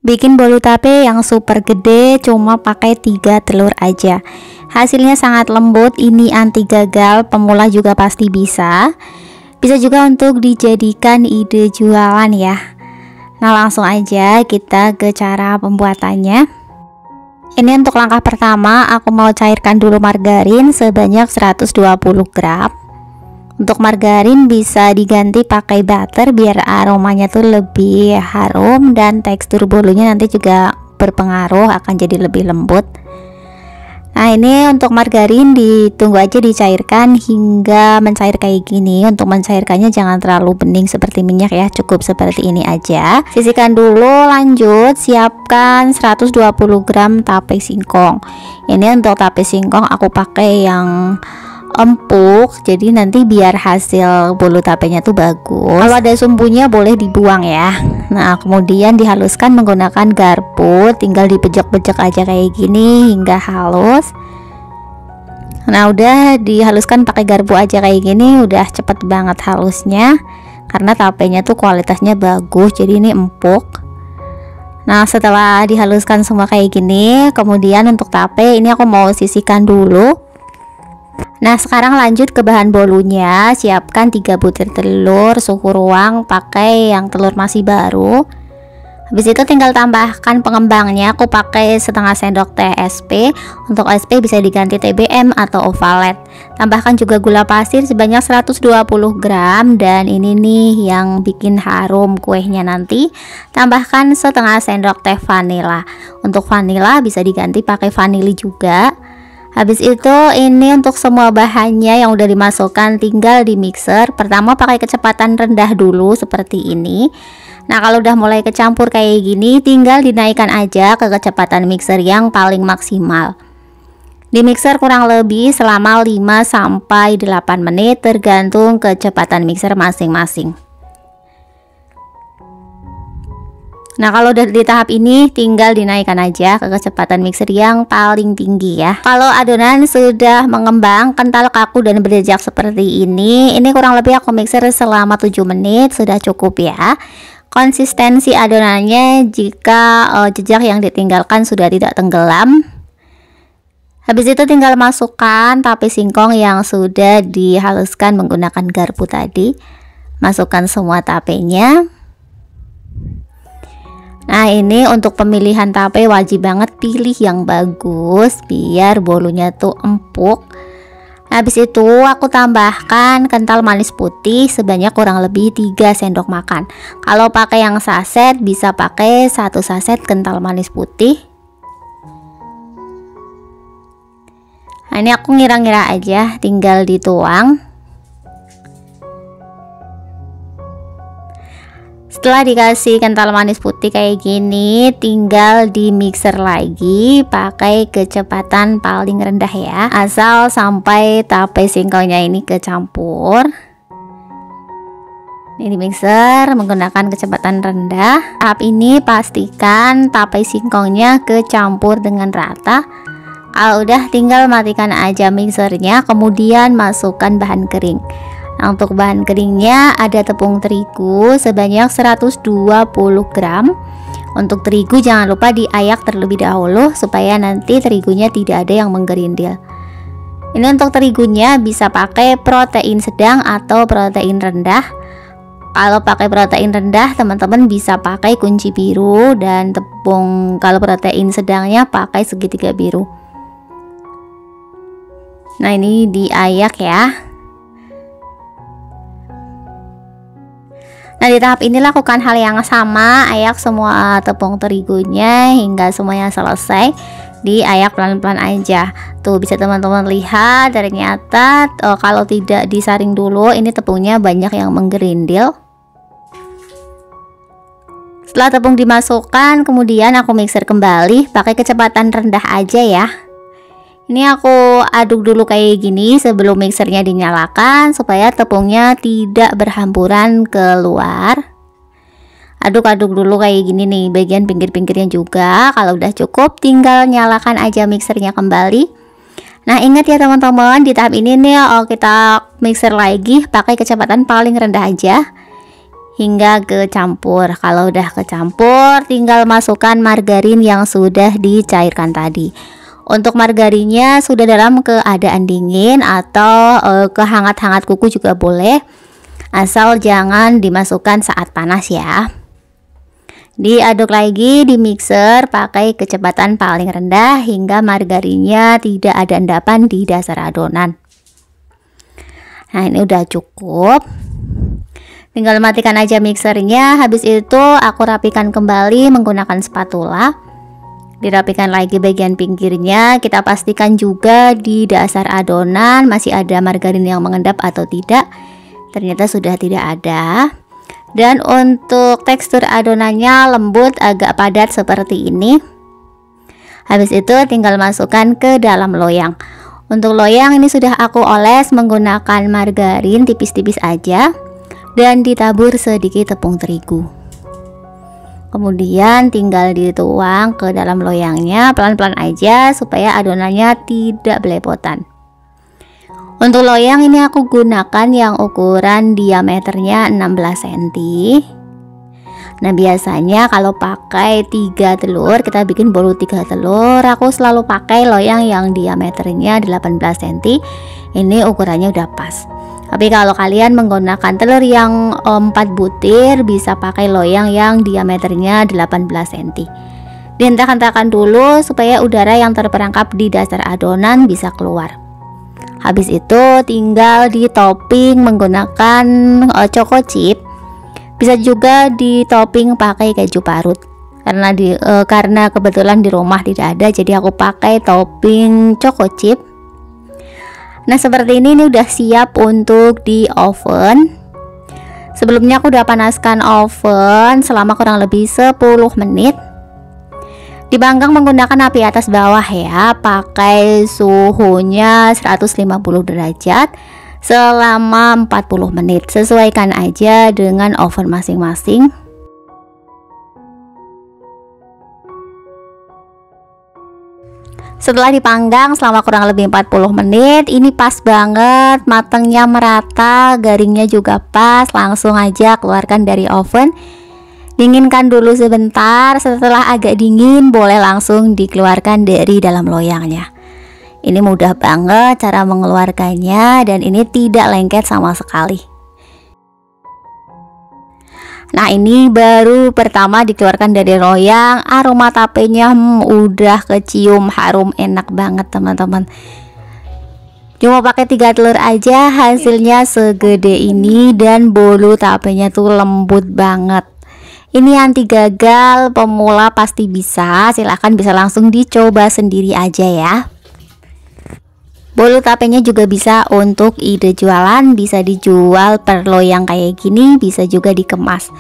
Bikin bolu tape yang super gede cuma pakai 3 telur aja. Hasilnya sangat lembut, ini anti gagal, pemula juga pasti bisa. Bisa juga untuk dijadikan ide jualan ya. Nah, langsung aja kita ke cara pembuatannya. Ini untuk langkah pertama, aku mau cairkan dulu margarin sebanyak 120 gram. Untuk margarin bisa diganti pakai butter biar aromanya tuh lebih harum dan tekstur bolunya nanti juga berpengaruh, akan jadi lebih lembut. Nah, ini untuk margarin ditunggu aja dicairkan hingga mencair kayak gini. Untuk mencairkannya jangan terlalu bening seperti minyak ya, cukup seperti ini aja. Sisihkan dulu, lanjut siapkan 120 gram tape singkong. Ini untuk tape singkong aku pakai yang empuk, jadi nanti biar hasil bolu tapenya tuh bagus. Kalau ada sumbunya boleh dibuang ya. Nah, kemudian dihaluskan menggunakan garpu, tinggal dibejek-bejek aja kayak gini hingga halus. Nah, udah dihaluskan pakai garpu aja kayak gini, udah cepet banget halusnya karena tapenya tuh kualitasnya bagus, jadi ini empuk. Nah, setelah dihaluskan semua kayak gini, kemudian untuk tape ini aku mau sisihkan dulu. Nah, sekarang lanjut ke bahan bolunya. Siapkan 3 butir telur suhu ruang, pakai yang telur masih baru. Habis itu tinggal tambahkan pengembangnya, aku pakai setengah sendok teh SP. Untuk SP bisa diganti TBM atau Ovalet. Tambahkan juga gula pasir sebanyak 120 gram, dan ini nih yang bikin harum kuenya nanti. Tambahkan setengah sendok teh vanila. Untuk vanila bisa diganti pakai vanili juga. Habis itu ini untuk semua bahannya yang udah dimasukkan tinggal di mixer. Pertama pakai kecepatan rendah dulu seperti ini. Nah, kalau udah mulai kecampur kayak gini tinggal dinaikkan aja ke kecepatan mixer yang paling maksimal. Di mixer kurang lebih selama 5-8 menit tergantung kecepatan mixer masing-masing. Nah, kalau udah di tahap ini tinggal dinaikkan aja ke kecepatan mixer yang paling tinggi ya. Kalau adonan sudah mengembang, kental, kaku dan berjejak seperti ini kurang lebih aku mixer selama 7 menit sudah cukup ya. Konsistensi adonannya jika jejak yang ditinggalkan sudah tidak tenggelam. Habis itu tinggal masukkan tape singkong yang sudah dihaluskan menggunakan garpu tadi. Masukkan semua tapenya. Nah, ini untuk pemilihan tape wajib banget pilih yang bagus biar bolunya tuh empuk. Habis itu aku tambahkan kental manis putih sebanyak kurang lebih 3 sendok makan. Kalau pakai yang saset bisa pakai 1 saset kental manis putih. Nah, ini aku ngira-ngira aja, tinggal dituang. Setelah dikasih kental manis putih kayak gini, tinggal di mixer lagi pakai kecepatan paling rendah ya, asal sampai tape singkongnya ini kecampur. Ini mixer menggunakan kecepatan rendah. Tahap ini pastikan tape singkongnya kecampur dengan rata. Kalau udah tinggal matikan aja mixernya, kemudian masukkan bahan kering. Nah, untuk bahan keringnya ada tepung terigu sebanyak 120 gram. Untuk terigu jangan lupa diayak terlebih dahulu supaya nanti terigunya tidak ada yang menggerindil. Ini untuk terigunya bisa pakai protein sedang atau protein rendah. Kalau pakai protein rendah teman-teman bisa pakai kunci biru, dan tepung kalau protein sedangnya pakai segitiga biru. Nah, ini diayak ya. Nah, di tahap ini lakukan hal yang sama, ayak semua tepung terigunya hingga semuanya selesai. Diayak pelan-pelan aja. Tuh bisa teman-teman lihat, ternyata kalau tidak disaring dulu ini tepungnya banyak yang menggerindil. Setelah tepung dimasukkan, kemudian aku mixer kembali pakai kecepatan rendah aja ya. Ini aku aduk dulu kayak gini sebelum mixernya dinyalakan supaya tepungnya tidak berhamburan keluar. Aduk-aduk dulu kayak gini nih bagian pinggir-pinggirnya juga. Kalau udah cukup tinggal nyalakan aja mixernya kembali. Nah, ingat ya teman-teman, di tahap ini nih kita mixer lagi pakai kecepatan paling rendah aja hingga kecampur. Kalau udah kecampur, tinggal masukkan margarin yang sudah dicairkan tadi. Untuk margarinnya sudah dalam keadaan dingin atau kehangat-hangat kuku juga boleh, asal jangan dimasukkan saat panas ya. Diaduk lagi di mixer pakai kecepatan paling rendah hingga margarinnya tidak ada endapan di dasar adonan. Nah, ini udah cukup. Tinggal matikan aja mixernya. Habis itu aku rapikan kembali menggunakan spatula. Dirapikan lagi bagian pinggirnya. Kita pastikan juga di dasar adonan masih ada margarin yang mengendap atau tidak. Ternyata sudah tidak ada. Dan untuk tekstur adonannya lembut, agak padat seperti ini. Habis itu tinggal masukkan ke dalam loyang. Untuk loyang ini sudah aku oles menggunakan margarin tipis-tipis aja dan ditabur sedikit tepung terigu. Kemudian tinggal dituang ke dalam loyangnya pelan-pelan aja supaya adonannya tidak belepotan. Untuk loyang ini aku gunakan yang ukuran diameternya 16 cm. Nah, biasanya kalau pakai 3 telur, kita bikin bolu 3 telur, aku selalu pakai loyang yang diameternya 18 cm. Ini ukurannya udah pas. Tapi kalau kalian menggunakan telur yang 4 butir, bisa pakai loyang yang diameternya 18 cm. Dihentak-hentakan dulu supaya udara yang terperangkap di dasar adonan bisa keluar. Habis itu tinggal di topping menggunakan choco chip. Bisa juga di topping pakai keju parut. Karena kebetulan di rumah tidak ada, jadi aku pakai topping choco chip. Nah, seperti ini udah siap untuk di oven. Sebelumnya aku udah panaskan oven selama kurang lebih 10 menit. Dipanggang menggunakan api atas bawah ya, pakai suhunya 150 derajat selama 40 menit. Sesuaikan aja dengan oven masing-masing. Setelah dipanggang selama kurang lebih 40 menit, ini pas banget, matangnya merata, garingnya juga pas. Langsung aja keluarkan dari oven. Dinginkan dulu sebentar, setelah agak dingin boleh langsung dikeluarkan dari dalam loyangnya. Ini mudah banget cara mengeluarkannya dan ini tidak lengket sama sekali. Nah, ini baru pertama dikeluarkan dari loyang, aroma tapenya udah kecium, harum, enak banget teman-teman. Cuma pakai 3 telur aja hasilnya segede ini dan bolu tapenya tuh lembut banget. Ini anti gagal, pemula pasti bisa. Silahkan bisa langsung dicoba sendiri aja ya. Bolu tapenya juga bisa untuk ide jualan, bisa dijual per loyang kayak gini, bisa juga dikemas.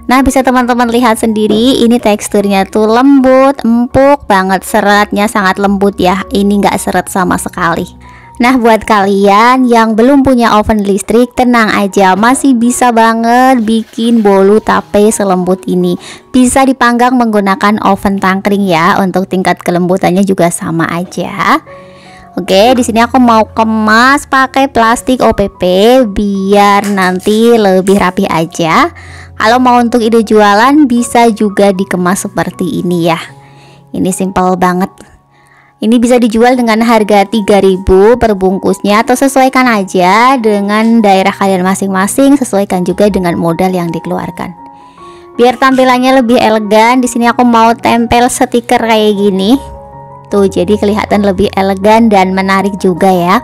Nah, bisa teman-teman lihat sendiri, ini teksturnya tuh lembut, empuk banget, seratnya sangat lembut ya. Ini nggak seret sama sekali. Nah, buat kalian yang belum punya oven listrik, tenang aja, masih bisa banget bikin bolu tape selembut ini. Bisa dipanggang menggunakan oven tangkring ya, untuk tingkat kelembutannya juga sama aja. Oke, di sini aku mau kemas pakai plastik OPP biar nanti lebih rapi aja. Kalau mau untuk ide jualan bisa juga dikemas seperti ini ya. Ini simple banget. Ini bisa dijual dengan harga 3.000 per bungkusnya atau sesuaikan aja dengan daerah kalian masing-masing, sesuaikan juga dengan modal yang dikeluarkan. Biar tampilannya lebih elegan, di sini aku mau tempel stiker kayak gini. Tuh, jadi kelihatan lebih elegan dan menarik juga ya.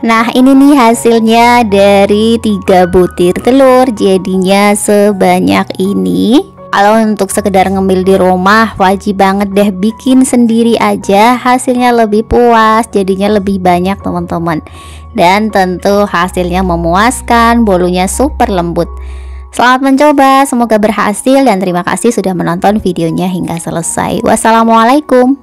Nah, ini nih hasilnya dari 3 butir telur, jadinya sebanyak ini. Kalau untuk sekedar ngemil di rumah, wajib banget deh bikin sendiri aja, hasilnya lebih puas, jadinya lebih banyak teman-teman. Dan tentu hasilnya memuaskan, bolunya super lembut. Selamat mencoba, semoga berhasil dan terima kasih sudah menonton videonya hingga selesai. Wassalamualaikum.